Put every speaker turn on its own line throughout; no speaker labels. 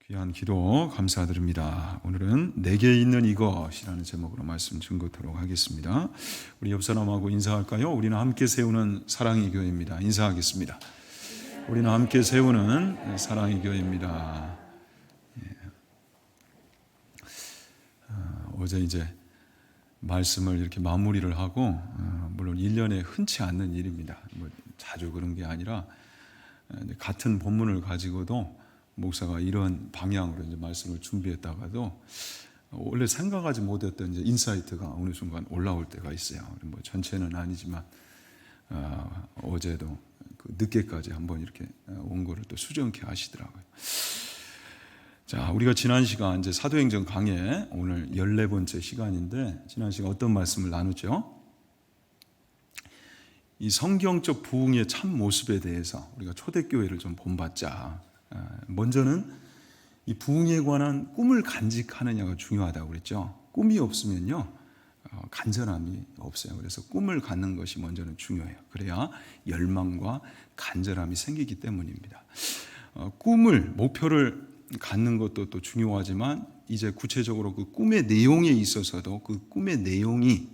귀한 기도 감사드립니다. 오늘은 내게 있는 이것이라는 제목으로 말씀 증거토록 하겠습니다. 우리 옆 사람하고 인사할까요? 우리는 함께 세우는 사랑의 교회입니다. 인사하겠습니다. 우리는 함께 세우는 사랑의 교회입니다. 어제 이제 말씀을 이렇게 마무리를 하고 물론 1년에 흔치 않는 일입니다. 자주 그런 게 아니라 같은 본문을 가지고도 목사가 이런 방향으로 이제 말씀을 준비했다가도 원래 생각하지 못했던 이제 인사이트가 어느 순간 올라올 때가 있어요. 전체는 아니지만 어제도 늦게까지 한번 이렇게 온 거를 또 수정케 하시더라고요. 자, 우리가 지난 시간 이제 사도행전 강해 오늘 14번째 시간인데 지난 시간 어떤 말씀을 나누죠? 이 성경적 부흥의 참 모습에 대해서 우리가 초대교회를 좀 본받자. 먼저는 이 부흥에 관한 꿈을 간직하느냐가 중요하다고 그랬죠. 꿈이 없으면요 간절함이 없어요. 그래서 꿈을 갖는 것이 먼저는 중요해요. 그래야 열망과 간절함이 생기기 때문입니다. 꿈을 목표를 갖는 것도 또 중요하지만 이제 구체적으로 그 꿈의 내용에 있어서도 그 꿈의 내용이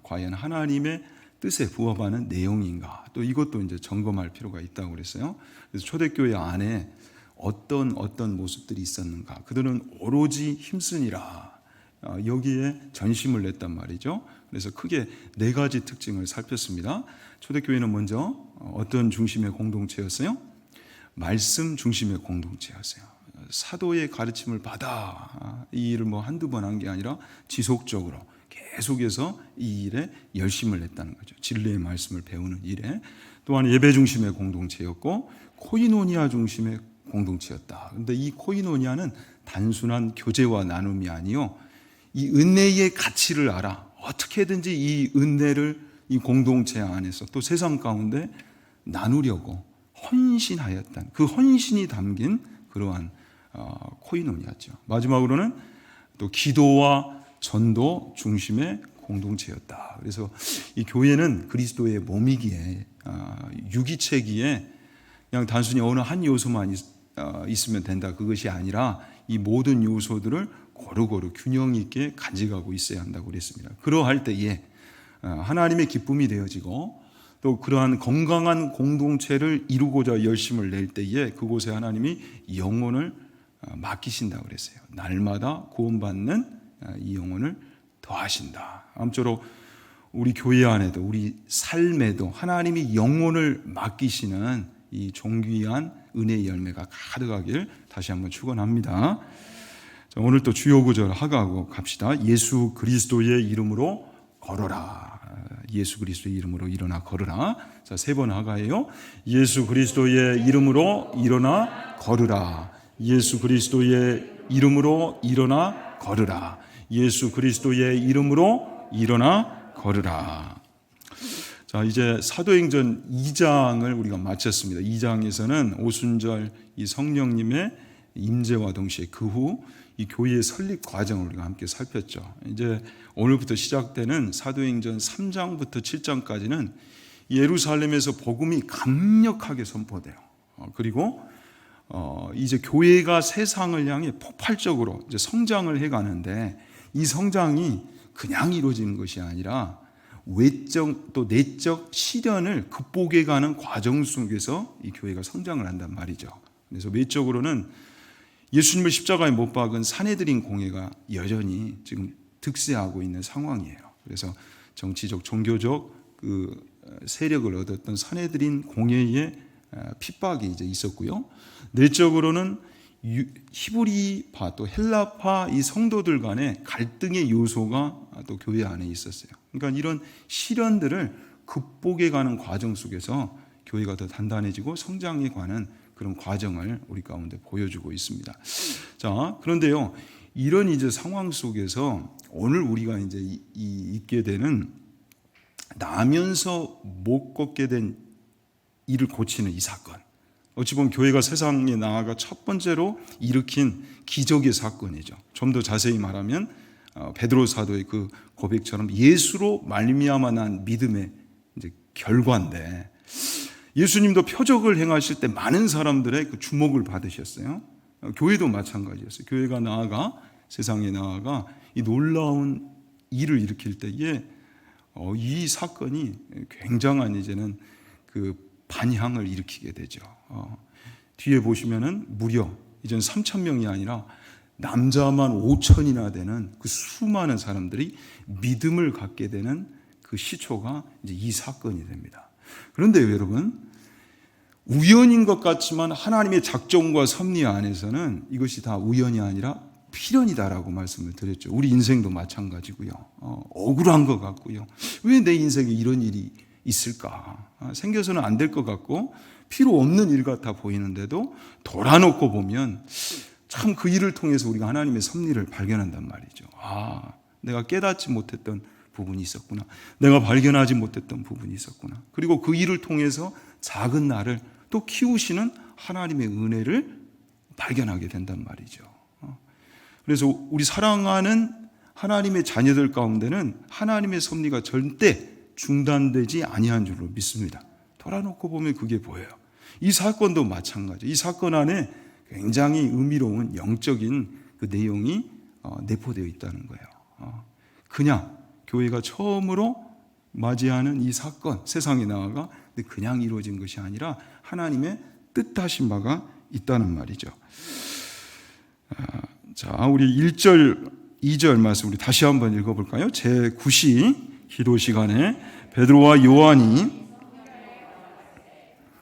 과연 하나님의 뜻에 부합하는 내용인가, 또 이것도 이제 점검할 필요가 있다고 그랬어요. 그래서 초대교회 안에 어떤 모습들이 있었는가, 그들은 오로지 힘쓰니라 여기에 전심을 냈단 말이죠. 그래서 크게 4가지 특징을 살폈습니다. 초대교회는 먼저 어떤 중심의 공동체였어요? 말씀 중심의 공동체였어요. 사도의 가르침을 받아 이 일을 한두 번 한 게 아니라 지속적으로 계속해서 이 일에 열심을 냈다는 거죠. 진리의 말씀을 배우는 일에. 또한 예배 중심의 공동체였고 코이노니아 중심의 공동체였다. 그런데 이 코이노니아는 단순한 교제와 나눔이 아니요, 이 은혜의 가치를 알아 어떻게든지 이 은혜를 이 공동체 안에서 또 세상 가운데 나누려고 헌신하였다는 그 헌신이 담긴 그러한 코이노니아죠. 마지막으로는 또 기도와 전도 중심의 공동체였다. 그래서 이 교회는 그리스도의 몸이기에 유기체기에 그냥 단순히 어느 한 요소만 있으면 된다, 그것이 아니라 이 모든 요소들을 고루고루 균형 있게 간직하고 있어야 한다고 그랬습니다. 그러할 때에 하나님의 기쁨이 되어지고 또 그러한 건강한 공동체를 이루고자 열심을 낼 때에 그곳에 하나님이 영혼을 맡기신다고 그랬어요. 날마다 구원받는 이 영혼을 더하신다. 아무쪼록 우리 교회 안에도 우리 삶에도 하나님이 영혼을 맡기시는 이 존귀한 은혜의 열매가 가득하길 다시 한번 축원합니다. 자, 오늘 또 주요 구절 하가하고 갑시다. 예수 그리스도의 이름으로 걸어라. 예수 그리스도의 이름으로 일어나 걸으라. 자, 3번 하가예요. 예수 그리스도의 이름으로 일어나 걸으라. 예수 그리스도의 이름으로 일어나 걸으라. 예수 그리스도의 이름으로 일어나 걸으라. 자, 이제 사도행전 2장을 우리가 마쳤습니다. 2장에서는 오순절 이 성령님의 임재와 동시에 그 후 이 교회의 설립 과정을 우리가 함께 살폈죠. 이제 오늘부터 시작되는 사도행전 3장부터 7장까지는 예루살렘에서 복음이 강력하게 선포돼요. 그리고 이제 교회가 세상을 향해 폭발적으로 이제 성장을 해가는데 이 성장이 그냥 이루어지는 것이 아니라 외적 또 내적 시련을 극복해가는 과정 속에서 이 교회가 성장을 한단 말이죠. 그래서 외적으로는 예수님을 십자가에 못 박은 산헤드린 공회가 여전히 지금 득세하고 있는 상황이에요. 그래서 정치적, 종교적 그 세력을 얻었던 산헤드린 공회의 핍박이 이제 있었고요. 내적으로는 히브리파 또 헬라파 이 성도들 간의 갈등의 요소가 또 교회 안에 있었어요. 그러니까 이런 시련들을 극복해 가는 과정 속에서 교회가 더 단단해지고 성장에 관한 그런 과정을 우리 가운데 보여주고 있습니다. 자, 그런데요, 이런 이제 상황 속에서 오늘 우리가 이제 있게 되는 나면서 못 걷게 된 일을 고치는 이 사건. 어찌 보면 교회가 세상에 나아가 첫 번째로 일으킨 기적의 사건이죠. 좀 더 자세히 말하면 베드로 사도의 그 고백처럼 예수로 말미암아 난 믿음의 이제 결과인데, 예수님도 표적을 행하실 때 많은 사람들의 그 주목을 받으셨어요. 교회도 마찬가지였어요. 교회가 나아가 세상에 나아가 이 놀라운 일을 일으킬 때에 이 사건이 굉장한 이제는 그 반향을 일으키게 되죠. 뒤에 보시면은 무려 이젠 3,000명이 아니라 남자만 5,000이나 되는 그 수많은 사람들이 믿음을 갖게 되는 그 시초가 이제 이 사건이 됩니다. 그런데 여러분, 우연인 것 같지만 하나님의 작정과 섭리 안에서는 이것이 다 우연이 아니라 필연이다라고 말씀을 드렸죠. 우리 인생도 마찬가지고요. 억울한 것 같고요. 왜 내 인생에 이런 일이 있을까? 생겨서는 안 될 것 같고 필요 없는 일 같아 보이는데도 돌아놓고 보면 참 그 일을 통해서 우리가 하나님의 섭리를 발견한단 말이죠. 내가 깨닫지 못했던 부분이 있었구나. 내가 발견하지 못했던 부분이 있었구나. 그리고 그 일을 통해서 작은 나를 또 키우시는 하나님의 은혜를 발견하게 된단 말이죠. 그래서 우리 사랑하는 하나님의 자녀들 가운데는 하나님의 섭리가 절대 중단되지 아니한 줄로 믿습니다. 돌아놓고 보면 그게 보여요. 이 사건도 마찬가지. 이 사건 안에 굉장히 의미로운 영적인 그 내용이 내포되어 있다는 거예요. 그냥 교회가 처음으로 맞이하는 이 사건, 세상에 나아가 그냥 이루어진 것이 아니라 하나님의 뜻하신 바가 있다는 말이죠. 자, 우리 1절, 2절 말씀 우리 다시 한번 읽어볼까요? 제9시 기도 시간에 베드로와 요한이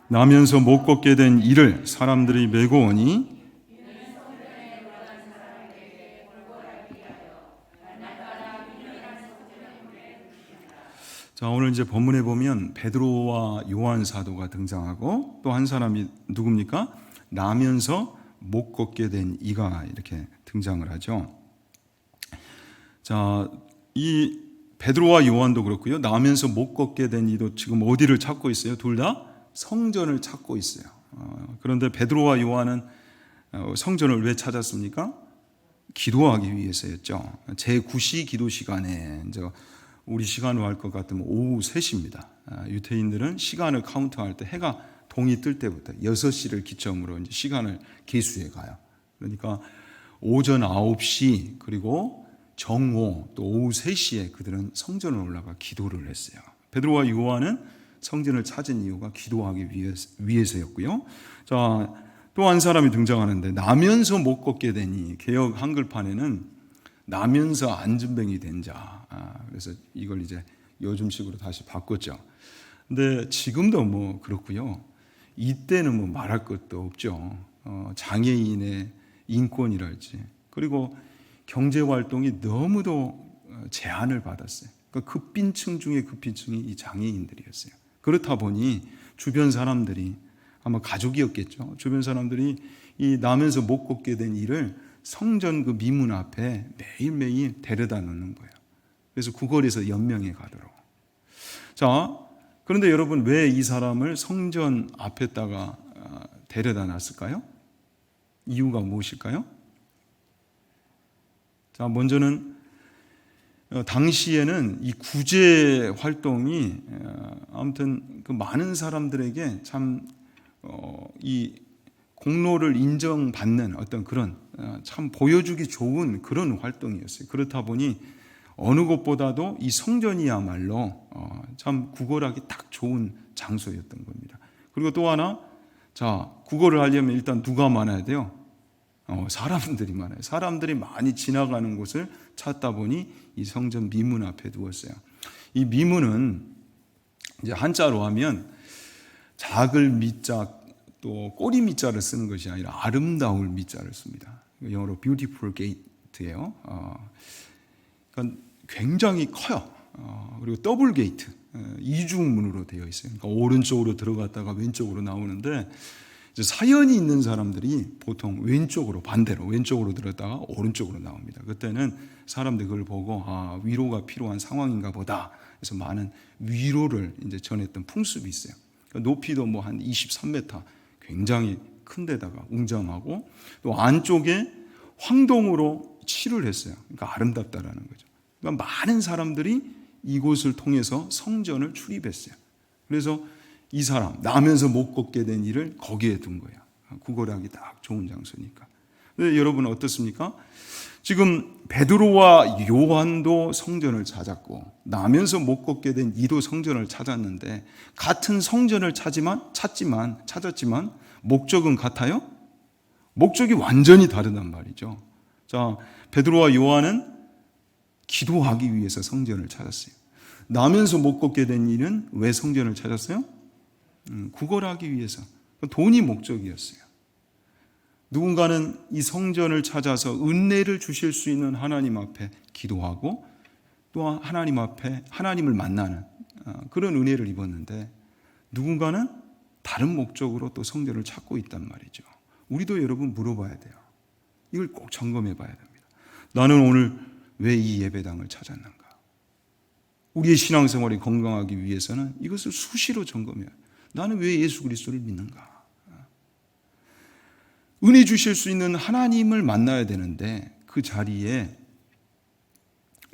나면서 못 걷게 된 이를 사람들이 메고 오니 자, 오늘 이제 본문에 보면 베드로와 요한 사도가 등장하고 또 한 사람이 누굽니까? 나면서 못 걷게 된 이가 이렇게 등장을 하죠. 자, 이 베드로와 요한도 그렇고요. 나면서 못 걷게 된 이도 지금 어디를 찾고 있어요? 둘 다 성전을 찾고 있어요. 그런데 베드로와 요한은 성전을 왜 찾았습니까? 기도하기 위해서였죠. 제9시 기도 시간에 이제 우리 시간으로 할 것 같으면 오후 3시입니다. 유태인들은 시간을 카운트할 때 해가 동이 뜰 때부터 6시를 기점으로 이제 시간을 계수해 가요. 그러니까 오전 9시 그리고 정오 또 오후 3시에 그들은 성전을 올라가 기도를 했어요. 베드로와 요한은 성전을 찾은 이유가 기도하기 위해서였고요. 자, 또 한 사람이 등장하는데 나면서 못 걷게 되니 개역 한글판에는 나면서 안전뱅이 된 자. 그래서 이걸 이제 요즘식으로 다시 바꿨죠. 근데 지금도 뭐 그렇고요. 이때는 뭐 말할 것도 없죠. 장애인의 인권이랄지 그리고 경제 활동이 너무도 제한을 받았어요. 그러니까 급빈층 중에 급빈층이 이 장애인들이었어요. 그렇다 보니 주변 사람들이 아마 가족이었겠죠. 주변 사람들이 이 나면서 못 걷게 된 일을 성전 그 미문 앞에 매일매일 데려다 놓는 거예요. 그래서 구걸에서 연명해 가도록. 자, 그런데 여러분 왜 이 사람을 성전 앞에다가 데려다 놨을까요? 이유가 무엇일까요? 자, 먼저는 당시에는 이 구제 활동이 아무튼 그 많은 사람들에게 참 이 공로를 인정받는 어떤 그런 참 보여주기 좋은 그런 활동이었어요. 그렇다 보니 어느 곳보다도 이 성전이야말로 참 구걸하기 딱 좋은 장소였던 겁니다. 그리고 또 하나, 자, 구걸을 하려면 일단 누가 많아야 돼요? 사람들이 많아요. 사람들이 많이 지나가는 곳을 찾다 보니 이 성전 미문 앞에 두었어요. 이 미문은 이제 한자로 하면 작을 미자 또 꼬리 미자를 쓰는 것이 아니라 아름다울 미자를 씁니다. 영어로 beautiful gate예요. 그러니까 굉장히 커요. 그리고 더블 게이트, 이중문으로 되어 있어요. 그러니까 오른쪽으로 들어갔다가 왼쪽으로 나오는데 이제 사연이 있는 사람들이 보통 왼쪽으로 반대로 왼쪽으로 들었다가 오른쪽으로 나옵니다. 그때는 사람들이 그걸 보고 위로가 필요한 상황인가 보다. 그래서 많은 위로를 이제 전했던 풍습이 있어요. 그러니까 높이도 뭐 한 23m, 굉장히 큰 데다가 웅장하고 또 안쪽에 황동으로 칠을 했어요. 그러니까 아름답다라는 거죠. 그러니까 많은 사람들이 이곳을 통해서 성전을 출입했어요. 그래서 이 사람 나면서 못 걷게 된 일을 거기에 둔 거야. 구걸하기 딱 좋은 장소니까. 근데 여러분 어떻습니까? 지금 베드로와 요한도 성전을 찾았고 나면서 못 걷게 된 이도 성전을 찾았는데 같은 성전을 찾았지만 목적은 같아요? 목적이 완전히 다르단 말이죠. 자, 베드로와 요한은 기도하기 위해서 성전을 찾았어요. 나면서 못 걷게 된 이는 왜 성전을 찾았어요? 구걸하기 위해서. 돈이 목적이었어요. 누군가는 이 성전을 찾아서 은혜를 주실 수 있는 하나님 앞에 기도하고 또한 하나님 앞에 하나님을 만나는 그런 은혜를 입었는데 누군가는 다른 목적으로 또 성전을 찾고 있단 말이죠. 우리도 여러분 물어봐야 돼요. 이걸 꼭 점검해 봐야 됩니다. 나는 오늘 왜 이 예배당을 찾았는가? 우리의 신앙생활이 건강하기 위해서는 이것을 수시로 점검해야 해요. 나는 왜 예수 그리스도를 믿는가? 은혜 주실 수 있는 하나님을 만나야 되는데 그 자리에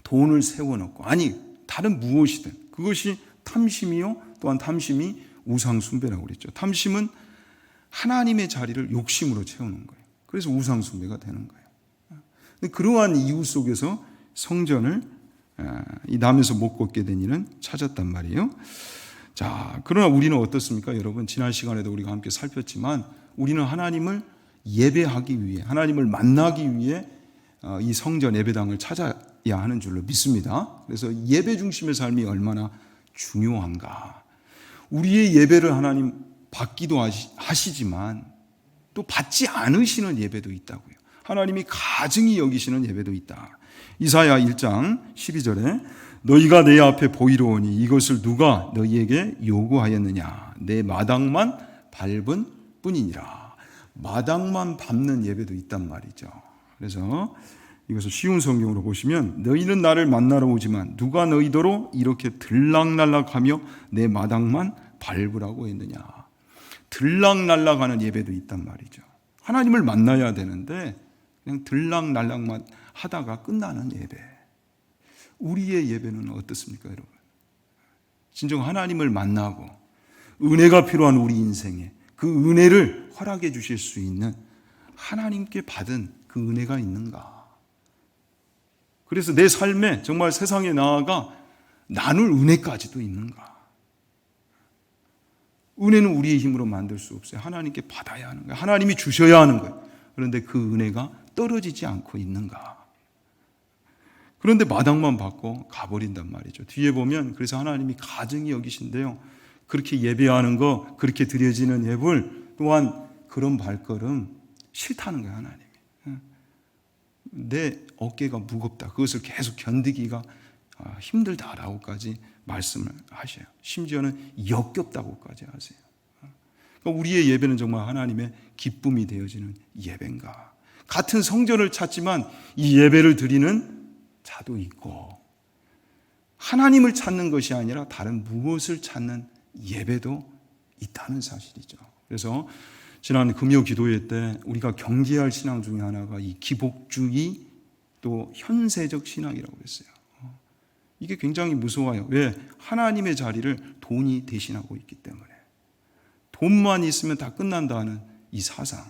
돈을 세워놓고 아니 다른 무엇이든 그것이 탐심이요 또한 탐심이 우상 숭배라고 그랬죠. 탐심은 하나님의 자리를 욕심으로 채우는 거예요. 그래서 우상 숭배가 되는 거예요. 그러한 이유 속에서 성전을 이 남에서 못 걷게 된 이는 찾았단 말이에요. 자, 그러나 우리는 어떻습니까? 여러분 지난 시간에도 우리가 함께 살폈지만 우리는 하나님을 예배하기 위해 하나님을 만나기 위해 이 성전 예배당을 찾아야 하는 줄로 믿습니다. 그래서 예배 중심의 삶이 얼마나 중요한가. 우리의 예배를 하나님 받기도 하시지만 또 받지 않으시는 예배도 있다고요. 하나님이 가증히 여기시는 예배도 있다. 이사야 1장 12절에 너희가 내 앞에 보이러오니 이것을 누가 너희에게 요구하였느냐. 내 마당만 밟은 뿐이니라. 마당만 밟는 예배도 있단 말이죠. 그래서 이것을 쉬운 성경으로 보시면 너희는 나를 만나러 오지만 누가 너희더러 이렇게 들락날락하며 내 마당만 밟으라고 했느냐. 들락날락하는 예배도 있단 말이죠. 하나님을 만나야 되는데 그냥 들락날락만 하다가 끝나는 예배. 우리의 예배는 어떻습니까, 여러분? 진정 하나님을 만나고 은혜가 필요한 우리 인생에 그 은혜를 허락해 주실 수 있는 하나님께 받은 그 은혜가 있는가? 그래서 내 삶에 정말 세상에 나아가 나눌 은혜까지도 있는가? 은혜는 우리의 힘으로 만들 수 없어요. 하나님께 받아야 하는 거예요. 하나님이 주셔야 하는 거예요. 그런데 그 은혜가 떨어지지 않고 있는가? 그런데 마당만 받고 가버린단 말이죠. 뒤에 보면 그래서 하나님이 가증히 여기신데요. 그렇게 예배하는 거, 그렇게 드려지는 예불 또한 그런 발걸음 싫다는 거예요, 하나님이. 내 어깨가 무겁다. 그것을 계속 견디기가 힘들다라고까지 말씀을 하셔요. 심지어는 역겹다고까지 하세요. 그러니까 우리의 예배는 정말 하나님의 기쁨이 되어지는 예배인가. 같은 성전을 찾지만 이 예배를 드리는 자도 있고 하나님을 찾는 것이 아니라 다른 무엇을 찾는 예배도 있다는 사실이죠. 그래서 지난 금요 기도회 때 우리가 경계할 신앙 중에 하나가 이 기복주의 또 현세적 신앙이라고 했어요. 이게 굉장히 무서워요. 왜? 하나님의 자리를 돈이 대신하고 있기 때문에. 돈만 있으면 다 끝난다는 이 사상.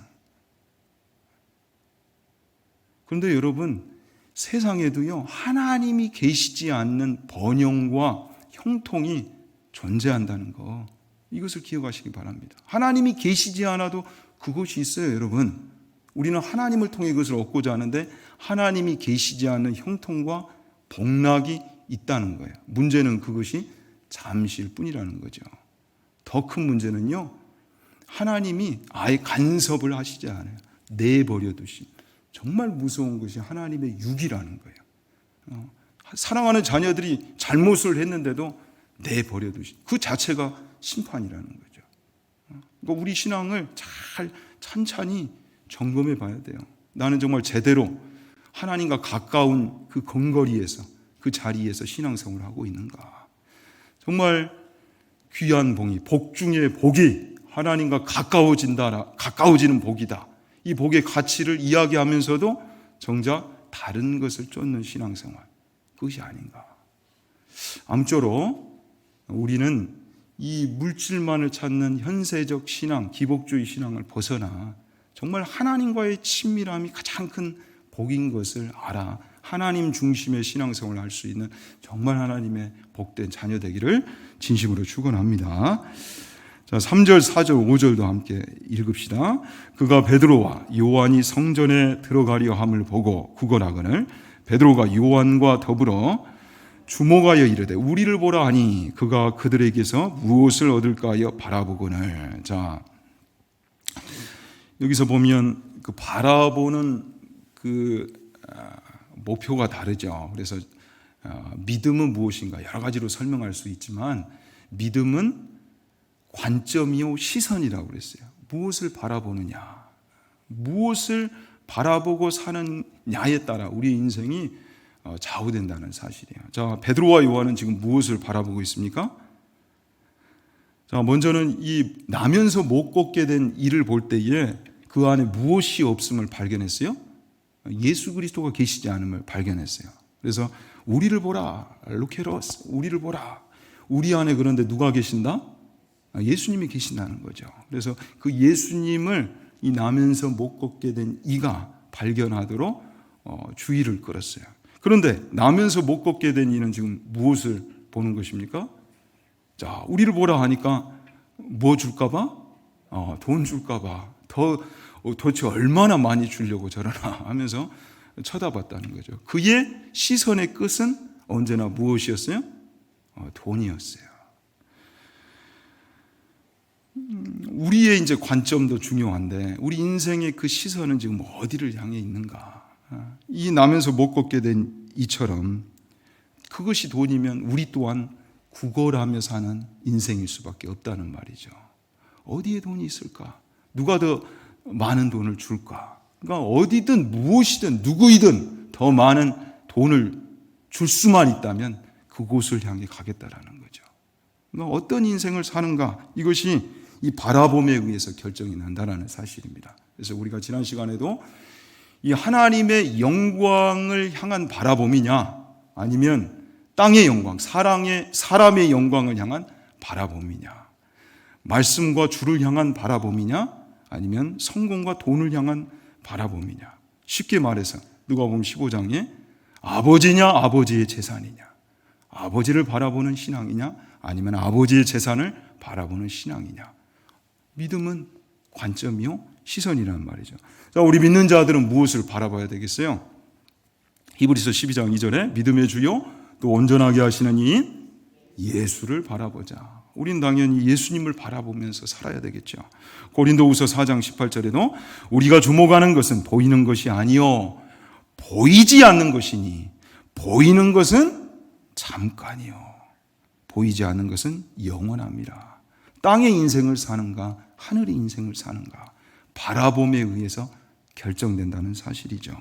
그런데 여러분, 세상에도요, 하나님이 계시지 않는 번영과 형통이 존재한다는 거, 이것을 기억하시기 바랍니다. 하나님이 계시지 않아도 그것이 있어요, 여러분. 우리는 하나님을 통해 그것을 얻고자 하는데 하나님이 계시지 않는 형통과 복락이 있다는 거예요. 문제는 그것이 잠시일 뿐이라는 거죠. 더 큰 문제는요, 하나님이 아예 간섭을 하시지 않아요. 내버려 두신 정말 무서운 것이 하나님의 육이라는 거예요. 사랑하는 자녀들이 잘못을 했는데도 내버려 두신 그 자체가 심판이라는 거죠. 그러니까 우리 신앙을 잘 찬찬히 점검해 봐야 돼요. 나는 정말 제대로 하나님과 가까운 그 근거리에서 그 자리에서 신앙생활을 하고 있는가. 정말 귀한 복이, 복 중의 복이 하나님과 가까워지는 복이다. 이 복의 가치를 이야기하면서도 정작 다른 것을 쫓는 신앙생활, 그것이 아닌가. 아무쪼록 우리는 이 물질만을 찾는 현세적 신앙, 기복주의 신앙을 벗어나 정말 하나님과의 친밀함이 가장 큰 복인 것을 알아 하나님 중심의 신앙생활을 할 수 있는 정말 하나님의 복된 자녀 되기를 진심으로 축원합니다. 자, 3절, 4절, 5절도 함께 읽읍시다. 그가 베드로와 요한이 성전에 들어가려 함을 보고 구걸하거늘 베드로가 요한과 더불어 주목하여 이르되 우리를 보라 하니 그가 그들에게서 무엇을 얻을까 하여 바라보거늘. 자, 여기서 보면 그 바라보는 그 목표가 다르죠. 그래서 믿음은 무엇인가 여러 가지로 설명할 수 있지만 믿음은 관점이요 시선이라고 그랬어요. 무엇을 바라보느냐, 무엇을 바라보고 사느냐에 따라 우리의 인생이 좌우된다는 사실이에요. 자, 베드로와 요한은 지금 무엇을 바라보고 있습니까? 자, 먼저는 이 나면서 못 걷게 된 이를 볼 때에 그 안에 무엇이 없음을 발견했어요? 예수 그리스도가 계시지 않음을 발견했어요. 그래서 우리를 보라, look at us, 우리를 보라. 우리 안에 그런데 누가 계신다? 예수님이 계신다는 거죠. 그래서 그 예수님을 이 나면서 못 걷게 된 이가 발견하도록 주의를 끌었어요. 그런데 나면서 못 걷게 된 이는 지금 무엇을 보는 것입니까? 자, 우리를 보라 하니까 뭐 줄까 봐? 돈 줄까 봐. 도대체 얼마나 많이 주려고 저러나 하면서 쳐다봤다는 거죠. 그의 시선의 끝은 언제나 무엇이었어요? 돈이었어요. 우리의 이제 관점도 중요한데 우리 인생의 그 시선은 지금 어디를 향해 있는가? 이 나면서 못 걷게 된 이처럼 그것이 돈이면 우리 또한 구걸하며 사는 인생일 수밖에 없다는 말이죠. 어디에 돈이 있을까? 누가 더 많은 돈을 줄까? 그러니까 어디든 무엇이든 누구이든 더 많은 돈을 줄 수만 있다면 그곳을 향해 가겠다라는 거죠. 그러니까 어떤 인생을 사는가 이것이 이 바라봄에 의해서 결정이 난다라는 사실입니다. 그래서 우리가 지난 시간에도 이 하나님의 영광을 향한 바라봄이냐 아니면 땅의 영광, 사람의 영광을 향한 바라봄이냐, 말씀과 주를 향한 바라봄이냐 아니면 성공과 돈을 향한 바라봄이냐. 쉽게 말해서 누가복음 15장에 아버지냐 아버지의 재산이냐, 아버지를 바라보는 신앙이냐 아니면 아버지의 재산을 바라보는 신앙이냐. 믿음은 관점이요 시선이란 말이죠. 자, 우리 믿는 자들은 무엇을 바라봐야 되겠어요? 히브리서 12장 2절에 믿음의 주요 또 온전하게 하시는 이인 예수를 바라보자. 우린 당연히 예수님을 바라보면서 살아야 되겠죠. 고린도후서 4장 18절에도 우리가 주목하는 것은 보이는 것이 아니요 보이지 않는 것이니 보이는 것은 잠깐이요 보이지 않는 것은 영원합니다. 땅의 인생을 사는가 하늘의 인생을 사는가 바라봄에 의해서 결정된다는 사실이죠.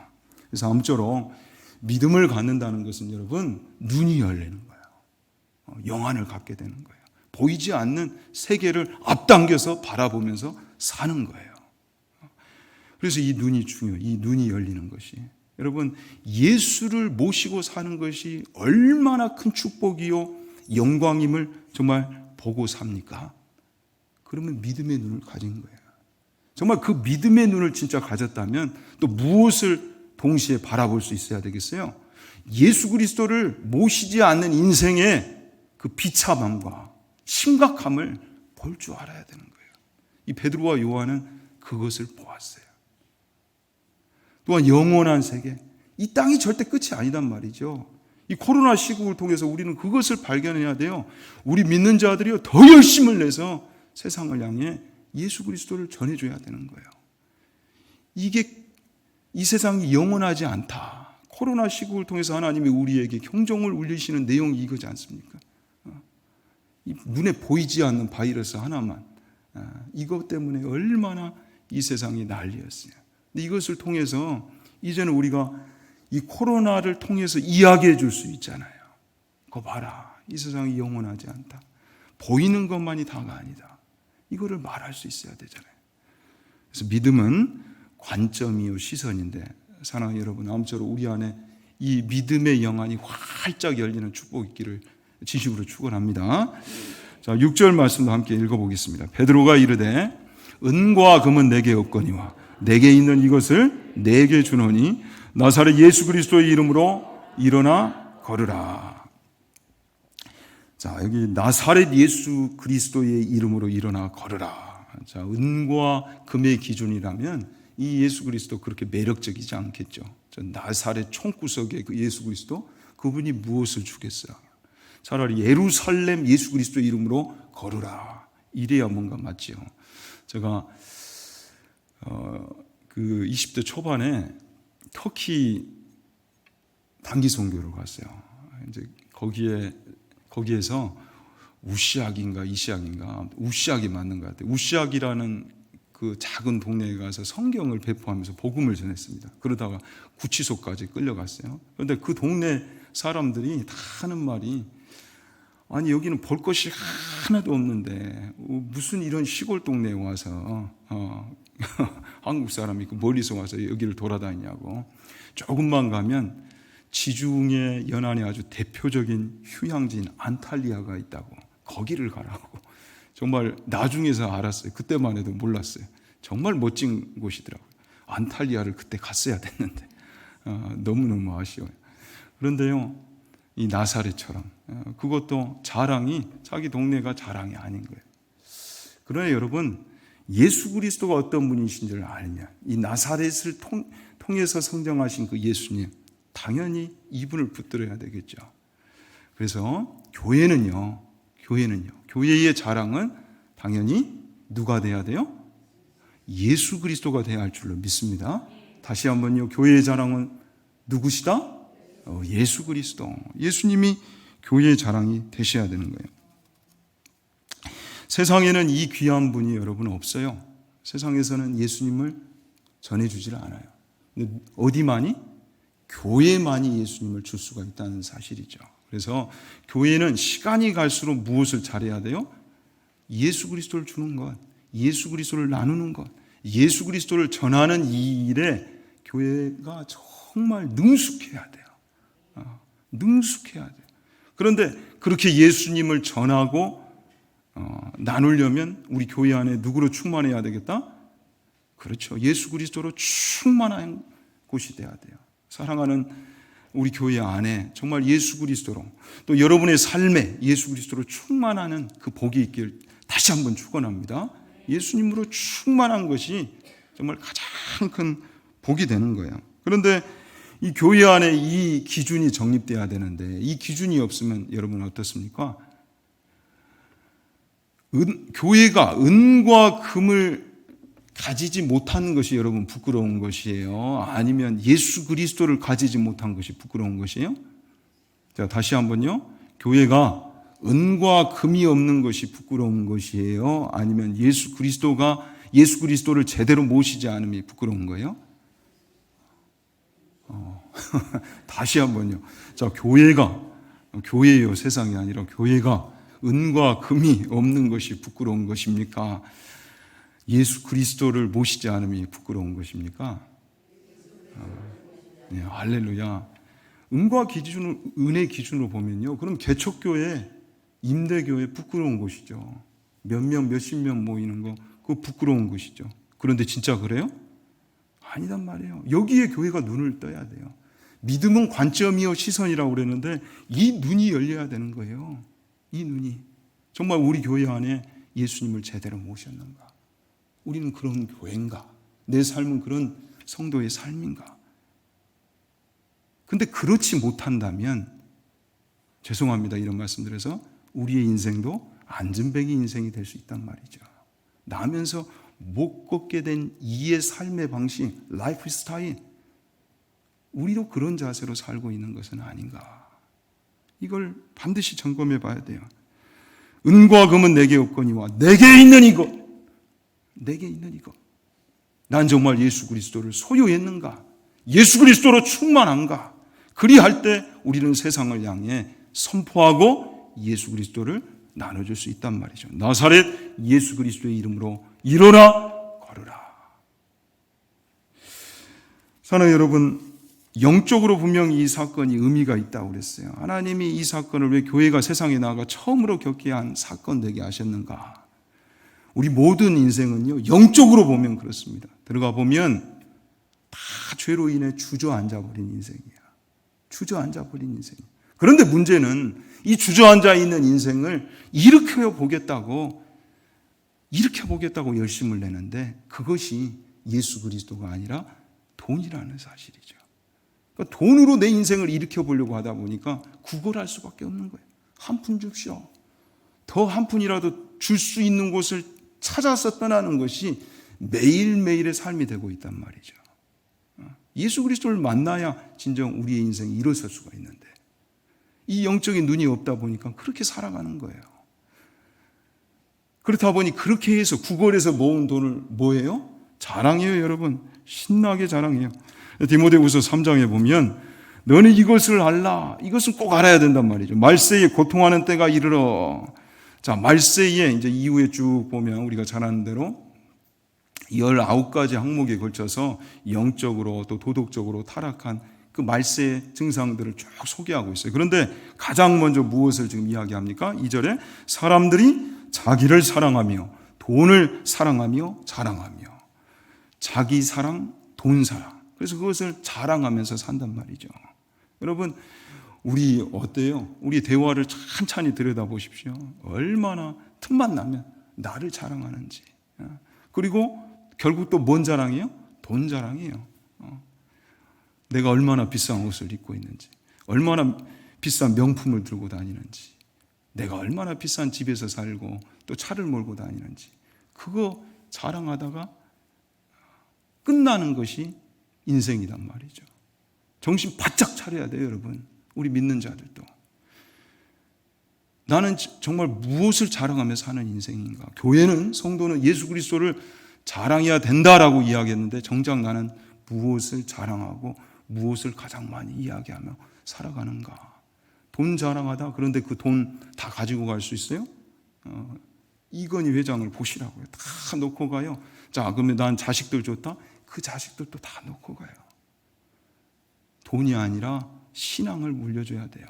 그래서 아무쪼록 믿음을 갖는다는 것은 여러분 눈이 열리는 거예요. 영안을 갖게 되는 거예요. 보이지 않는 세계를 앞당겨서 바라보면서 사는 거예요. 그래서 이 눈이 중요해요. 이 눈이 열리는 것이. 여러분 예수를 모시고 사는 것이 얼마나 큰 축복이요 영광임을 정말 보고 삽니까? 그러면 믿음의 눈을 가진 거예요. 정말 그 믿음의 눈을 진짜 가졌다면 또 무엇을 동시에 바라볼 수 있어야 되겠어요? 예수 그리스도를 모시지 않는 인생의 그 비참함과 심각함을 볼 줄 알아야 되는 거예요. 이 베드로와 요한은 그것을 보았어요. 또한 영원한 세계, 이 땅이 절대 끝이 아니단 말이죠. 이 코로나 시국을 통해서 우리는 그것을 발견해야 돼요. 우리 믿는 자들이요 더 열심을 내서 세상을 향해 예수 그리스도를 전해줘야 되는 거예요. 이게 이 세상이 영원하지 않다. 코로나 시국을 통해서 하나님이 우리에게 경종을 울리시는 내용이 이거지 않습니까? 이 눈에 보이지 않는 바이러스 하나만 이것 때문에 얼마나 이 세상이 난리였어요. 근데 이것을 통해서 이제는 우리가 이 코로나를 통해서 이야기해 줄 수 있잖아요. 그거 봐라. 이 세상이 영원하지 않다. 보이는 것만이 다가 아니다. 이거를 말할 수 있어야 되잖아요. 그래서 믿음은 관점이요 시선인데 사랑하는 여러분 아무쪼록 우리 안에 이 믿음의 영안이 활짝 열리는 축복이 있기를 진심으로 축원합니다. 자, 6절 말씀도 함께 읽어보겠습니다. 베드로가 이르되 은과 금은 내게 없거니와 내게 있는 이것을 내게 주노니 나사렛 예수 그리스도의 이름으로 일어나 걸으라. 자, 여기 나사렛 예수 그리스도의 이름으로 일어나 걸으라. 자, 은과 금의 기준이라면 이 예수 그리스도 그렇게 매력적이지 않겠죠. 저 나사렛 총구석의 그 예수 그리스도, 그분이 무엇을 주겠어요? 차라리 예루살렘 예수 그리스도의 이름으로 걸으라. 이래야 뭔가 맞지요. 제가 그 20대 초반에 터키 단기 선교를 갔어요. 이제 거기에서 우시악인가 이시악인가, 우시악이 맞는 것 같아요. 우시악이라는 그 작은 동네에 가서 성경을 배포하면서 복음을 전했습니다. 그러다가 구치소까지 끌려갔어요. 그런데 그 동네 사람들이 다 하는 말이, 아니 여기는 볼 것이 하나도 없는데 무슨 이런 시골 동네에 와서 한국 사람이 멀리서 와서 여기를 돌아다니냐고. 조금만 가면 지중해 연안에 아주 대표적인 휴양지인 안탈리아가 있다고, 거기를 가라고. 정말 나중에서 알았어요. 그때만 해도 몰랐어요. 정말 멋진 곳이더라고요. 안탈리아를 그때 갔어야 됐는데 너무너무 아쉬워요. 그런데요, 이 나사렛처럼 그것도 자랑이, 자기 동네가 자랑이 아닌 거예요. 그러나 여러분, 예수 그리스도가 어떤 분이신 줄 알면 이 나사렛을 통해서 성장하신 그 예수님, 당연히 이분을 붙들어야 되겠죠. 그래서 교회는요, 교회의 자랑은 당연히 누가 돼야 돼요? 예수 그리스도가 돼야 할 줄로 믿습니다. 다시 한번요, 교회의 자랑은 누구시다? 예수 그리스도. 예수님이 교회의 자랑이 되셔야 되는 거예요. 세상에는 이 귀한 분이 여러분 없어요. 세상에서는 예수님을 전해주질 않아요. 근데 어디만이? 교회만이 예수님을 줄 수가 있다는 사실이죠. 그래서 교회는 시간이 갈수록 무엇을 잘해야 돼요? 예수 그리스도를 주는 것, 예수 그리스도를 나누는 것, 예수 그리스도를 전하는 이 일에 교회가 정말 능숙해야 돼요. 능숙해야 돼요. 그런데 그렇게 예수님을 전하고 나누려면 우리 교회 안에 누구로 충만해야 되겠다? 그렇죠. 예수 그리스도로 충만한 곳이 돼야 돼요. 사랑하는 우리 교회 안에 정말 예수 그리스도로, 또 여러분의 삶에 예수 그리스도로 충만하는 그 복이 있길 다시 한번 축원합니다. 예수님으로 충만한 것이 정말 가장 큰 복이 되는 거예요. 그런데 이 교회 안에 이 기준이 정립돼야 되는데, 이 기준이 없으면 여러분 어떻습니까? 교회가 은과 금을 가지지 못하는 것이 여러분 부끄러운 것이에요? 아니면 예수 그리스도를 가지지 못한 것이 부끄러운 것이에요? 자, 다시 한번요. 교회가 은과 금이 없는 것이 부끄러운 것이에요? 아니면 예수 그리스도를 제대로 모시지 않음이 부끄러운 거예요? 다시 한번요. 자, 교회예요. 세상이 아니라 교회가 은과 금이 없는 것이 부끄러운 것입니까? 예수 그리스도를 모시지 않음이 부끄러운 것입니까? 네, 할렐루야. 은의 기준으로 보면요, 그럼 개척교회, 임대교회 부끄러운 것이죠. 몇 명, 몇십 명 모이는 거, 그거 부끄러운 것이죠. 그런데 진짜 그래요? 아니단 말이에요. 여기에 교회가 눈을 떠야 돼요. 믿음은 관점이요 시선이라고 그랬는데 이 눈이 열려야 되는 거예요. 이 눈이. 정말 우리 교회 안에 예수님을 제대로 모셨는가? 우리는 그런 교회인가? 내 삶은 그런 성도의 삶인가? 근데 그렇지 못한다면, 죄송합니다, 이런 말씀드려서, 우리의 인생도 안전뱅이 인생이 될 수 있단 말이죠. 나면서 못 걷게 된 이의 삶의 방식, 라이프 스타일, 우리도 그런 자세로 살고 있는 것은 아닌가? 이걸 반드시 점검해 봐야 돼요. 은과 금은 내게 없거니와 내게 있는 이것, 난 정말 예수 그리스도를 소유했는가? 예수 그리스도로 충만한가? 그리할 때 우리는 세상을 향해 선포하고 예수 그리스도를 나눠줄 수 있단 말이죠. 나사렛 예수 그리스도의 이름으로 일어나 걸으라. 사랑하는 여러분, 영적으로 분명히 이 사건이 의미가 있다고 그랬어요. 하나님이 이 사건을 왜 교회가 세상에 나가 처음으로 겪게 한 사건 되게 하셨는가? 우리 모든 인생은요, 영적으로 보면 그렇습니다. 들어가 보면 다 죄로 인해 주저앉아 버린 인생이야. 주저앉아 버린 인생이야. 그런데 문제는 이 주저앉아 있는 인생을 일으켜 보겠다고 열심을 내는데 그것이 예수 그리스도가 아니라 돈이라는 사실이죠. 그러니까 돈으로 내 인생을 일으켜 보려고 하다 보니까 구걸할 수밖에 없는 거예요. 한 푼 줍시오. 더 한 푼이라도 줄 수 있는 곳을 찾아서 떠나는 것이 매일매일의 삶이 되고 있단 말이죠. 예수 그리스도를 만나야 진정 우리의 인생이 일어설 수가 있는데 이 영적인 눈이 없다 보니까 그렇게 살아가는 거예요. 그렇다 보니 그렇게 해서 구걸해서 모은 돈을 뭐예요? 자랑해요, 여러분. 신나게 자랑해요. 디모데후서 3장에 보면 너는 이것을 알라. 이것은 꼭 알아야 된단 말이죠. 말세에 고통하는 때가 이르러. 자, 말세에 이제 이후에 쭉 보면 우리가 잘 아는 대로 19가지 항목에 걸쳐서 영적으로 또 도덕적으로 타락한 그 말세의 증상들을 쭉 소개하고 있어요. 그런데 가장 먼저 무엇을 지금 이야기합니까? 2절에 사람들이 자기를 사랑하며 돈을 사랑하며 자랑하며 자기 사랑, 돈 사랑. 그래서 그것을 자랑하면서 산단 말이죠. 여러분, 우리 어때요? 우리 대화를 찬찬히 들여다보십시오. 얼마나 틈만 나면 나를 자랑하는지. 그리고 결국 또 뭔 자랑이에요? 돈 자랑이에요. 내가 얼마나 비싼 옷을 입고 있는지, 얼마나 비싼 명품을 들고 다니는지, 내가 얼마나 비싼 집에서 살고 또 차를 몰고 다니는지, 그거 자랑하다가 끝나는 것이 인생이란 말이죠. 정신 바짝 차려야 돼요, 여러분. 우리 믿는 자들도. 나는 정말 무엇을 자랑하며 사는 인생인가? 교회는, 성도는 예수 그리스도를 자랑해야 된다라고 이야기했는데 정작 나는 무엇을 자랑하고 무엇을 가장 많이 이야기하며 살아가는가? 돈 자랑하다. 그런데 그 돈 다 가지고 갈 수 있어요? 이건희 회장을 보시라고요. 다 놓고 가요. 자, 그러면 난 자식들 줬다? 그 자식들도 다 놓고 가요. 돈이 아니라 신앙을 물려줘야 돼요.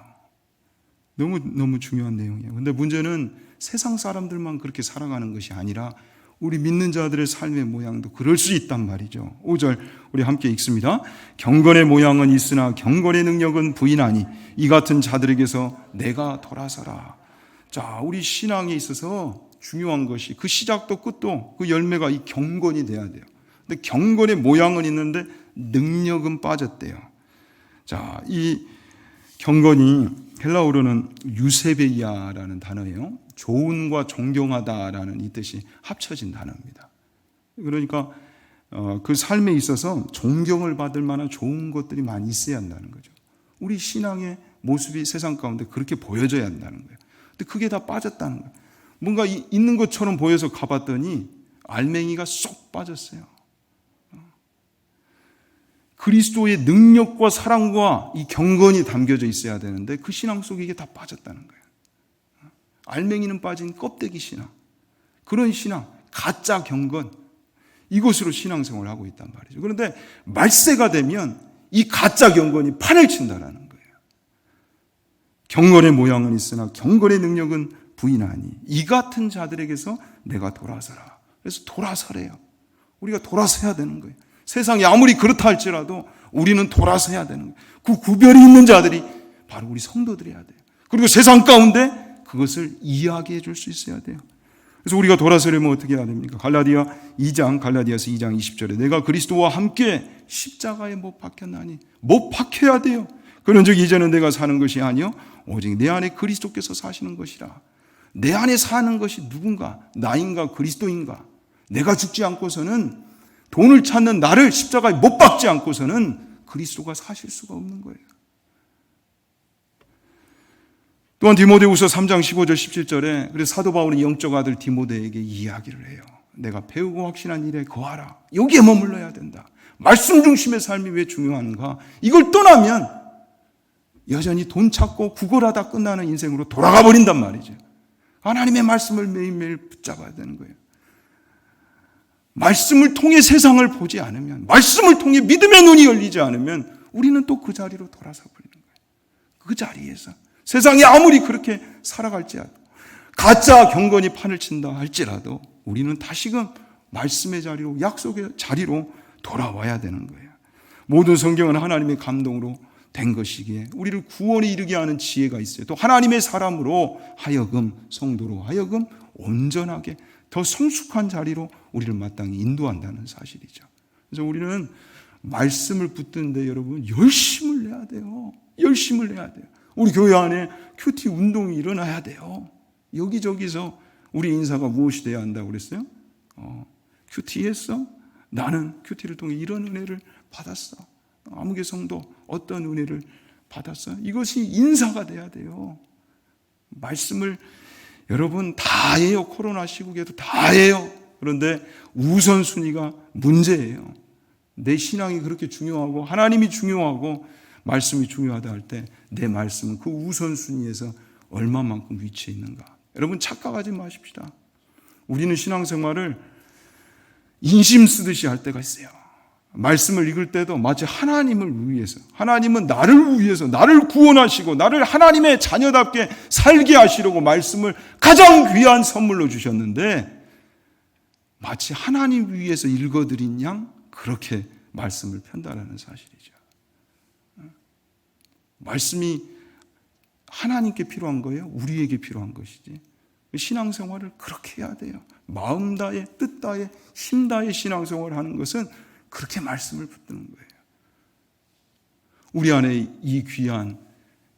너무 중요한 내용이에요. 근데 문제는 세상 사람들만 그렇게 살아가는 것이 아니라 우리 믿는 자들의 삶의 모양도 그럴 수 있단 말이죠. 5절 우리 함께 읽습니다. 경건의 모양은 있으나 경건의 능력은 부인하니 이 같은 자들에게서 내가 돌아서라. 자, 우리 신앙에 있어서 중요한 것이 그 시작도 끝도 그 열매가 이 경건이 돼야 돼요. 근데 경건의 모양은 있는데 능력은 빠졌대요. 자, 이 경건이 헬라어로는 유세베이아라는 단어예요. 좋은과 존경하다라는 이 뜻이 합쳐진 단어입니다. 그러니까 그 삶에 있어서 존경을 받을 만한 좋은 것들이 많이 있어야 한다는 거죠. 우리 신앙의 모습이 세상 가운데 그렇게 보여져야 한다는 거예요. 근데 그게 다 빠졌다는 거예요. 뭔가 있는 것처럼 보여서 가봤더니 알맹이가 쏙 빠졌어요. 그리스도의 능력과 사랑과 이 경건이 담겨져 있어야 되는데 그 신앙 속에 이게 다 빠졌다는 거예요. 알맹이는 빠진 껍데기 신앙, 그런 신앙, 가짜 경건, 이것으로 신앙생활을 하고 있단 말이죠. 그런데 말세가 되면 이 가짜 경건이 판을 친다라는 거예요. 경건의 모양은 있으나 경건의 능력은 부인하니 이 같은 자들에게서 내가 돌아서라. 그래서 돌아서래요. 우리가 돌아서야 되는 거예요. 세상이 아무리 그렇다 할지라도 우리는 돌아서야 되는 거예요. 그 구별이 있는 자들이 바로 우리 성도들이어야 돼요. 그리고 세상 가운데 그것을 이야기해 줄 수 있어야 돼요. 그래서 우리가 돌아서려면 어떻게 해야 됩니까? 갈라디아서 2장 20절에 내가 그리스도와 함께 십자가에 못 박혔나니 못 박혀야 돼요. 그런즉 이제는 내가 사는 것이 아니요 오직 내 안에 그리스도께서 사시는 것이라. 내 안에 사는 것이 누군가? 나인가 그리스도인가? 내가 죽지 않고서는 돈을 찾는 나를 십자가에 못 박지 않고서는 그리스도가 사실 수가 없는 거예요. 또한 디모데후서 3장 15절 17절에 그래서 사도 바울은 영적 아들 디모데에게 이야기를 해요. 내가 배우고 확신한 일에 거하라. 여기에 머물러야 된다. 말씀 중심의 삶이 왜 중요한가? 이걸 떠나면 여전히 돈 찾고 구걸하다 끝나는 인생으로 돌아가 버린단 말이죠. 하나님의 말씀을 매일매일 붙잡아야 되는 거예요. 말씀을 통해 세상을 보지 않으면, 말씀을 통해 믿음의 눈이 열리지 않으면 우리는 또 그 자리로 돌아서 버리는 거예요. 그 자리에서 세상이 아무리 그렇게 살아갈지라도 가짜 경건이 판을 친다 할지라도 우리는 다시금 말씀의 자리로, 약속의 자리로 돌아와야 되는 거예요. 모든 성경은 하나님의 감동으로 된 것이기에 우리를 구원에 이르게 하는 지혜가 있어요. 또 하나님의 사람으로 하여금, 성도로 하여금 온전하게 더 성숙한 자리로 우리를 마땅히 인도한다는 사실이죠. 그래서 우리는 말씀을 붙드는데 여러분 열심을 내야 돼요. 열심을 내야 돼요. 우리 교회 안에 큐티 운동이 일어나야 돼요. 여기저기서 우리 인사가 무엇이 돼야 한다고 그랬어요? 큐티 했어? 나는 큐티를 통해 이런 은혜를 받았어. 아무개 성도 어떤 은혜를 받았어? 이것이 인사가 돼야 돼요. 말씀을 여러분 다 해요. 코로나 시국에도 다 해요. 그런데 우선순위가 문제예요. 내 신앙이 그렇게 중요하고 하나님이 중요하고 말씀이 중요하다 할 때 내 말씀은 그 우선순위에서 얼마만큼 위치해 있는가. 여러분 착각하지 마십시다. 우리는 신앙생활을 인심 쓰듯이 할 때가 있어요. 말씀을 읽을 때도 마치 하나님을 위해서, 하나님은 나를 위해서 나를 구원하시고 나를 하나님의 자녀답게 살게 하시려고 말씀을 가장 귀한 선물로 주셨는데 마치 하나님 위해서 읽어드린 양 그렇게 말씀을 편달하는 사실이죠. 말씀이 하나님께 필요한 거예요? 우리에게 필요한 것이지. 신앙생활을 그렇게 해야 돼요. 마음 다해, 뜻 다해, 힘 다해 신앙생활을 하는 것은 그렇게 말씀을 붙드는 거예요. 우리 안에 이 귀한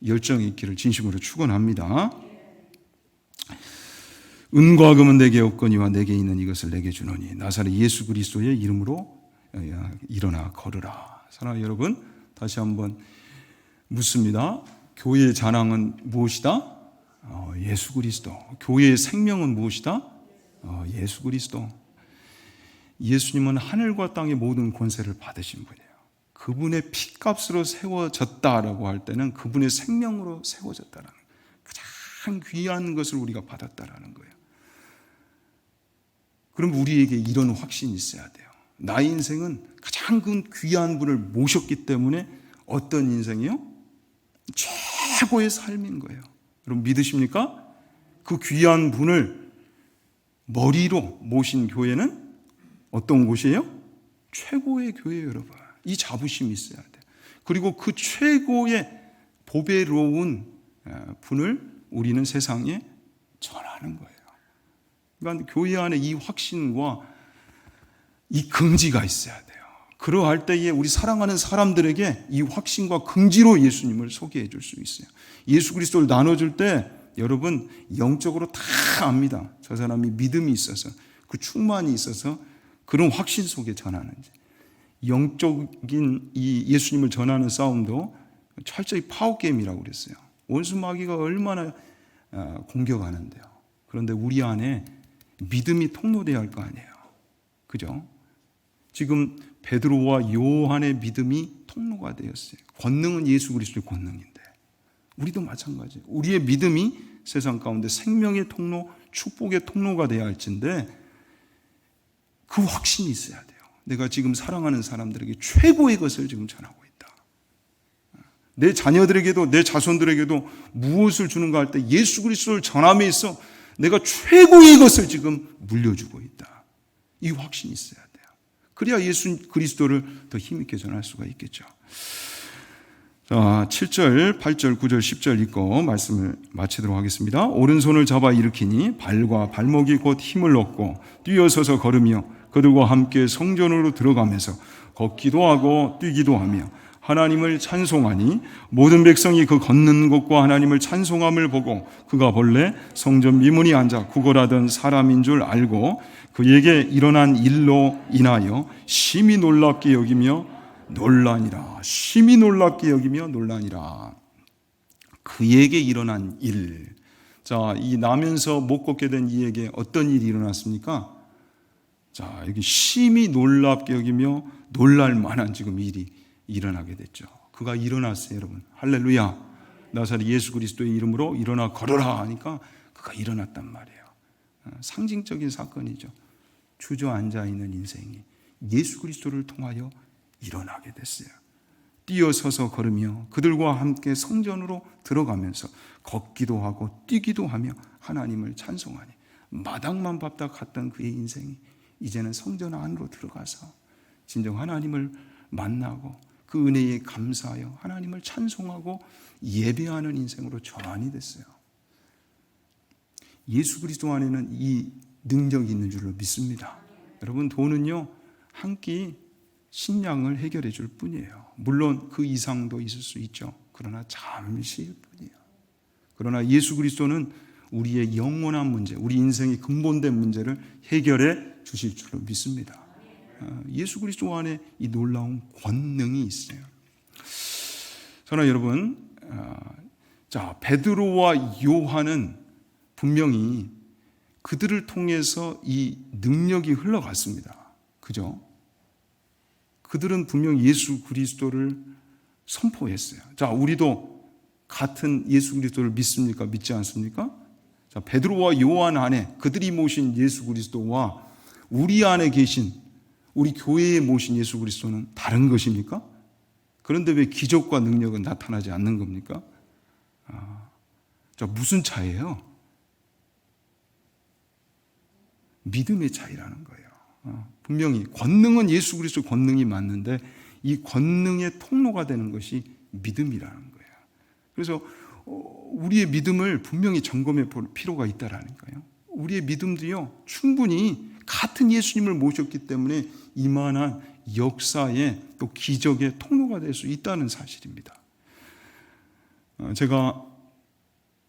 열정이 있기를 진심으로 축원합니다. 은과 금은 내게 없거니와 내게 있는 이것을 내게 주노니 나사렛 예수 그리스도의 이름으로 일어나 걸으라. 사랑하는 여러분, 다시 한번 묻습니다. 교회의 자랑은 무엇이다? 예수 그리스도. 교회의 생명은 무엇이다? 예수 그리스도. 예수님은 하늘과 땅의 모든 권세를 받으신 분이에요. 그분의 피값으로 세워졌다라고 할 때는 그분의 생명으로 세워졌다라는 거예요. 가장 귀한 것을 우리가 받았다라는 거예요. 그럼 우리에게 이런 확신이 있어야 돼요. 나의 인생은 가장 귀한 분을 모셨기 때문에 어떤 인생이요? 최고의 삶인 거예요. 여러분 믿으십니까? 그 귀한 분을 머리로 모신 교회는 어떤 곳이에요? 최고의 교회예요, 여러분. 이 자부심이 있어야 돼요. 그리고 그 최고의 보배로운 분을 우리는 세상에 전하는 거예요. 그러니까 교회 안에 이 확신과 이 긍지가 있어야 돼요. 그러할 때에 우리 사랑하는 사람들에게 이 확신과 긍지로 예수님을 소개해 줄 수 있어요. 예수 그리스도를 나눠줄 때 여러분 영적으로 다 압니다. 저 사람이 믿음이 있어서 그 충만이 있어서 그런 확신 속에 전하는지. 영적인 이 예수님을 전하는 싸움도 철저히 파워게임이라고 그랬어요. 원수 마귀가 얼마나 공격하는데요. 그런데 우리 안에 믿음이 통로되어야 할 거 아니에요. 그죠? 지금 베드로와 요한의 믿음이 통로가 되었어요. 권능은 예수 그리스도의 권능인데 우리도 마찬가지예요. 우리의 믿음이 세상 가운데 생명의 통로, 축복의 통로가 되어야 할진데 그 확신이 있어야 돼요. 내가 지금 사랑하는 사람들에게 최고의 것을 지금 전하고 있다. 내 자녀들에게도 내 자손들에게도 무엇을 주는가 할 때 예수 그리스도를 전함에 있어 내가 최고의 것을 지금 물려주고 있다. 이 확신이 있어야 돼요. 그래야 예수 그리스도를 더 힘있게 전할 수가 있겠죠. 자, 7절, 8절, 9절, 10절 읽고 말씀을 마치도록 하겠습니다. 오른손을 잡아 일으키니 발과 발목이 곧 힘을 얻고 뛰어서서 걸으며 그들과 함께 성전으로 들어가면서 걷기도 하고 뛰기도 하며 하나님을 찬송하니 모든 백성이 그 걷는 것과 하나님을 찬송함을 보고 그가 본래 성전 미문에 앉아 구걸하던 사람인 줄 알고 그에게 일어난 일로 인하여 심히 놀랍게 여기며 놀라니라. 심히 놀랍게 여기며 놀라니라. 그에게 일어난 일. 자, 이 나면서 못 걷게 된 이에게 어떤 일이 일어났습니까? 자, 여기 심히 놀랍게 여기며 놀랄 만한 지금 일이 일어나게 됐죠. 그가 일어났어요, 여러분. 할렐루야. 나사렛 예수 그리스도의 이름으로 일어나 걸어라 하니까 그가 일어났단 말이에요. 상징적인 사건이죠. 주저앉아 있는 인생이 예수 그리스도를 통하여 일어나게 됐어요. 뛰어서서 걸으며 그들과 함께 성전으로 들어가면서 걷기도 하고 뛰기도 하며 하나님을 찬송하니 마당만 밟다 갔던 그의 인생이 이제는 성전 안으로 들어가서 진정 하나님을 만나고 그 은혜에 감사하여 하나님을 찬송하고 예배하는 인생으로 전환이 됐어요. 예수 그리스도 안에는 이 능력이 있는 줄로 믿습니다. 여러분, 돈은요 한 끼 식량을 해결해 줄 뿐이에요. 물론 그 이상도 있을 수 있죠. 그러나 잠시일 뿐이에요. 그러나 예수 그리스도는 우리의 영원한 문제, 우리 인생의 근본된 문제를 해결해 주실 줄로 믿습니다. 예수 그리스도 안에 이 놀라운 권능이 있어요. 저는 여러분, 베드로와 요한은 분명히 그들을 통해서 이 능력이 흘러갔습니다. 그죠? 그들은 분명히 예수 그리스도를 선포했어요. 자, 우리도 같은 예수 그리스도를 믿습니까? 믿지 않습니까? 자, 베드로와 요한 안에 그들이 모신 예수 그리스도와 우리 안에 계신 우리 교회에 모신 예수 그리스도는 다른 것입니까? 그런데 왜 기적과 능력은 나타나지 않는 겁니까? 자, 무슨 차이예요? 믿음의 차이라는 거예요. 분명히 권능은 예수 그리스도 권능이 맞는데 이 권능의 통로가 되는 것이 믿음이라는 거예요. 그래서 우리의 믿음을 분명히 점검해 볼 필요가 있다라는 거예요. 우리의 믿음도요 충분히 같은 예수님을 모셨기 때문에 이만한 역사의 또 기적의 통로가 될 수 있다는 사실입니다. 제가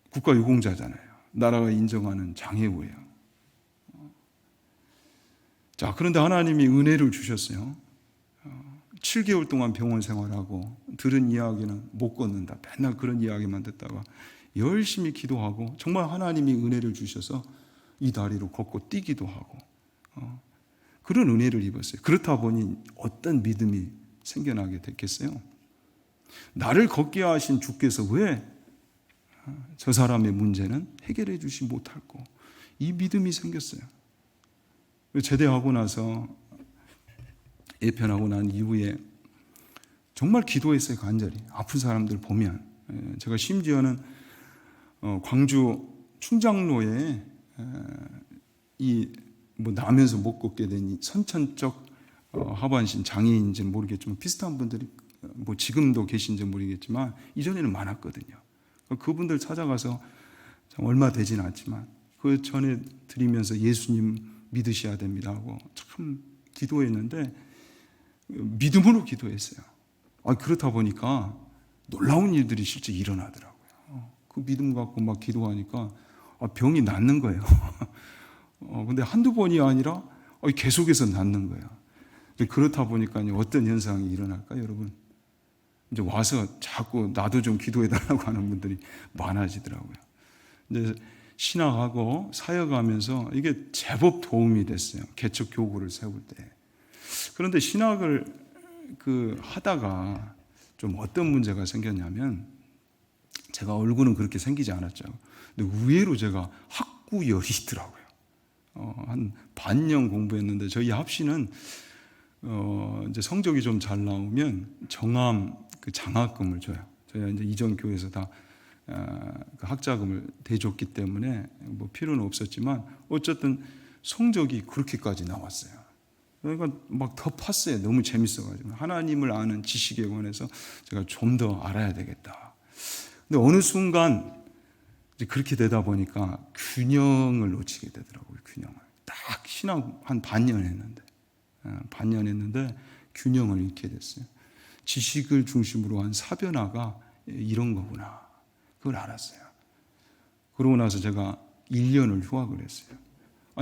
국가유공자잖아요. 나라가 인정하는 장애우예요. 자, 그런데 하나님이 은혜를 주셨어요. 7개월 동안 병원 생활하고 들은 이야기는 못 걷는다. 맨날 그런 이야기만 듣다가 열심히 기도하고 정말 하나님이 은혜를 주셔서 이 다리로 걷고 뛰기도 하고 그런 은혜를 입었어요. 그렇다 보니 어떤 믿음이 생겨나게 됐겠어요? 나를 걷게 하신 주께서 왜 저 사람의 문제는 해결해 주시 못할까? 이 믿음이 생겼어요. 제대하고 나서 예편하고 난 이후에 정말 기도했어요. 간절히 아픈 사람들 보면 제가 심지어는 광주 충장로에 나면서 못 걷게 된 선천적 하반신 장애인인지는 모르겠지만 비슷한 분들이 지금도 계신지 모르겠지만 이전에는 많았거든요. 그분들 찾아가서 얼마 되진 않지만 그 전에 드리면서 예수님 믿으셔야 됩니다 하고 참 기도했는데 믿음으로 기도했어요. 그렇다 보니까 놀라운 일들이 실제 일어나더라고요. 그 믿음 갖고 막 기도하니까 병이 낫는 거예요. 근데 한두 번이 아니라 계속해서 낫는 거예요. 그렇다 보니까 어떤 현상이 일어날까요, 여러분? 이제 와서 자꾸 나도 좀 기도해달라고 하는 분들이 많아지더라고요. 이제 신학하고 사역하면서 이게 제법 도움이 됐어요. 개척 교구를 세울 때. 그런데 신학을 하다가 좀 어떤 문제가 생겼냐면 제가 얼굴은 그렇게 생기지 않았죠. 근데 의외로 제가 학구열이 있더라고요. 한 반년 공부했는데 저희 합시는 이제 성적이 좀 잘 나오면 정암 장학금을 줘요. 저희가 이제 이전 교회에서 다 그 학자금을 대줬기 때문에 필요는 없었지만 어쨌든 성적이 그렇게까지 나왔어요. 그러니까 막 더 팠어요. 너무 재밌어가지고 하나님을 아는 지식에 관해서 제가 좀 더 알아야 되겠다. 근데 어느 순간 이제 그렇게 되다 보니까 균형을 놓치게 되더라고요. 균형을 딱 신학 한 반년 했는데 균형을 잃게 됐어요. 지식을 중심으로 한 사변화가 이런 거구나. 그걸 알았어요. 그러고 나서 제가 1년을 휴학을 했어요.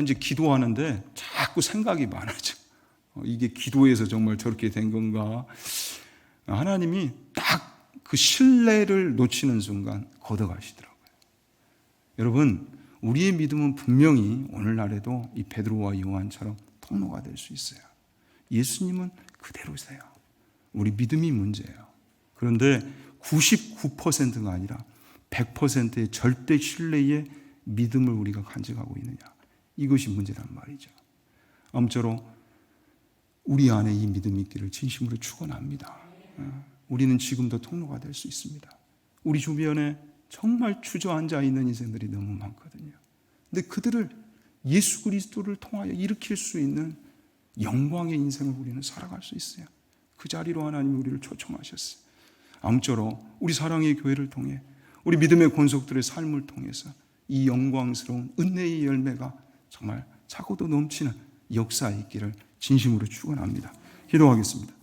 이제 기도하는데 자꾸 생각이 많아져. 이게 기도해서 정말 저렇게 된 건가? 하나님이 딱 그 신뢰를 놓치는 순간 걷어가시더라고요. 여러분, 우리의 믿음은 분명히 오늘날에도 이 베드로와 요한처럼 통로가 될 수 있어요. 예수님은 그대로세요. 우리 믿음이 문제예요. 그런데 99%가 아니라 100%의 절대 신뢰의 믿음을 우리가 간직하고 있느냐. 이것이 문제란 말이죠. 아무쪼록 우리 안에 이 믿음이 있기를 진심으로 축원합니다. 우리는 지금도 통로가 될 수 있습니다. 우리 주변에 정말 주저앉아 있는 인생들이 너무 많거든요. 근데 그들을 예수 그리스도를 통하여 일으킬 수 있는 영광의 인생을 우리는 살아갈 수 있어요. 그 자리로 하나님이 우리를 초청하셨어요. 아무쪼록 우리 사랑의 교회를 통해 우리 믿음의 권속들의 삶을 통해서 이 영광스러운 은혜의 열매가 정말 차고도 넘치는 역사에 있기를 진심으로 축원합니다. 기도하겠습니다.